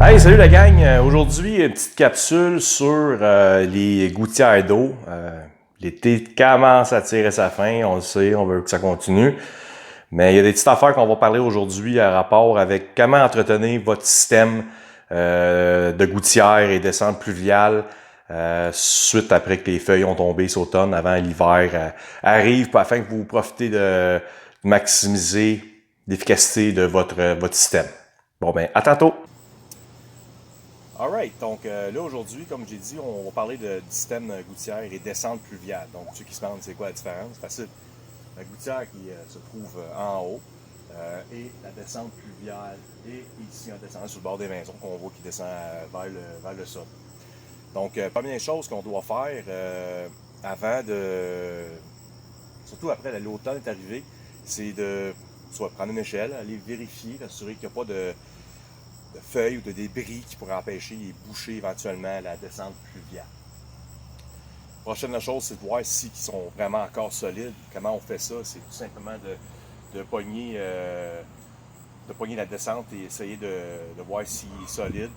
Hey, salut la gang! Aujourd'hui, une petite capsule sur les gouttières d'eau. L'été commence à tirer sa fin, on le sait, on veut que ça continue. Mais il y a des petites affaires qu'on va parler aujourd'hui à rapport avec comment entretenir votre système de gouttières et descente pluviale suite après que les feuilles ont tombé cet automne, avant l'hiver arrive, afin que vous profitez de maximiser l'efficacité de votre système. Bon ben, à tantôt! Alright, donc là aujourd'hui, comme j'ai dit, on va parler du système gouttière et descente pluviale. Donc ceux qui se demandent c'est quoi la différence, c'est facile. La gouttière qui se trouve en haut et la descente pluviale est ici en descendant sur le bord des maisons qu'on voit qui descend vers le sol. Donc première chose qu'on doit faire avant de, surtout après l'automne est arrivé, c'est de soit prendre une échelle, aller vérifier, s'assurer qu'il n'y a pas de feuilles ou de débris qui pourraient empêcher et boucher éventuellement la descente pluviale. Prochaine chose, c'est de voir s'ils sont vraiment encore solides. Comment on fait ça? C'est tout simplement de pogner la descente et essayer de voir s'il est solide.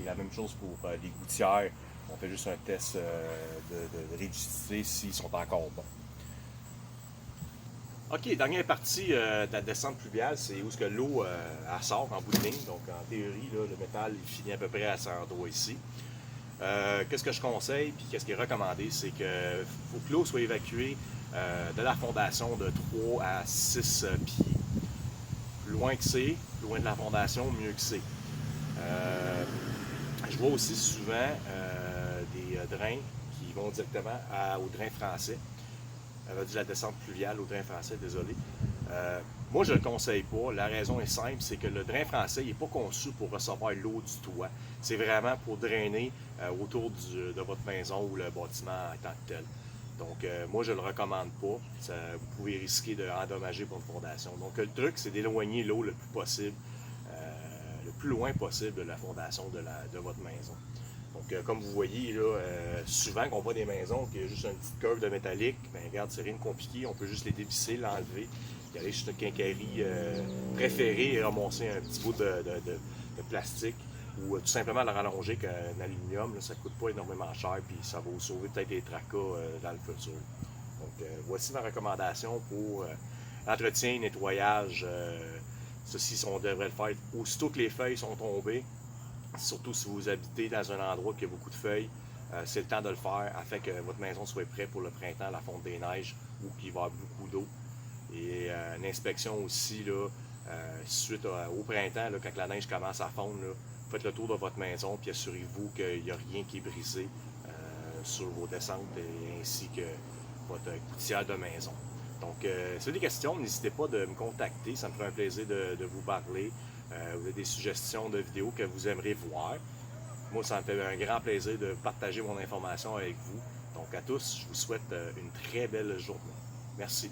Et la même chose pour les gouttières. On fait juste un test de rigidité s'ils sont encore bons. OK, dernière partie de la descente pluviale, c'est où ce que l'eau elle sort en bout de ligne. Donc en théorie, là, le métal il finit à peu près à cet endroit ici. Qu'est-ce que je conseille, puis qu'est-ce qui est recommandé, c'est qu'il faut que l'eau soit évacuée de la fondation de 3 à 6 pieds. Plus loin que c'est, plus loin de la fondation, mieux que c'est. Je vois aussi souvent des drains qui vont directement au drain français. De la descente pluviale au drain français, désolé. Moi, je ne le conseille pas. La raison est simple, c'est que le drain français n'est pas conçu pour recevoir l'eau du toit. C'est vraiment pour drainer autour de votre maison ou le bâtiment en tant que tel. Donc, moi, je ne le recommande pas. Vous pouvez risquer d'endommager votre fondation. Donc, le truc, c'est d'éloigner l'eau le plus possible, le plus loin possible de la fondation de votre maison. Donc, comme vous voyez, là, souvent qu'on voit des maisons qui ont juste une petite curve de métallique, ben regarde, c'est rien de compliqué, on peut juste les dévisser, l'enlever, y aller sur une quincaillerie préférée et ramasser un petit bout de plastique ou tout simplement le rallonger avec un aluminium, là, ça ne coûte pas énormément cher puis ça va vous sauver peut-être des tracas dans le futur. Donc, voici ma recommandation pour l'entretien, nettoyage. Ceci, on devrait le faire aussitôt que les feuilles sont tombées. Surtout si vous habitez dans un endroit qui a beaucoup de feuilles, c'est le temps de le faire afin que votre maison soit prête pour le printemps, la fonte des neiges ou qu'il va y avoir beaucoup d'eau. Et une inspection aussi, là, suite au printemps, là, quand la neige commence à fondre, là, faites le tour de votre maison puis assurez-vous qu'il n'y a rien qui est brisé sur vos descentes et ainsi que votre gouttière de maison. Donc, si vous avez des questions, n'hésitez pas de me contacter, ça me ferait un plaisir de vous parler. Vous avez des suggestions de vidéos que vous aimeriez voir. Moi, ça me fait un grand plaisir de partager mon information avec vous. Donc, à tous, je vous souhaite une très belle journée. Merci.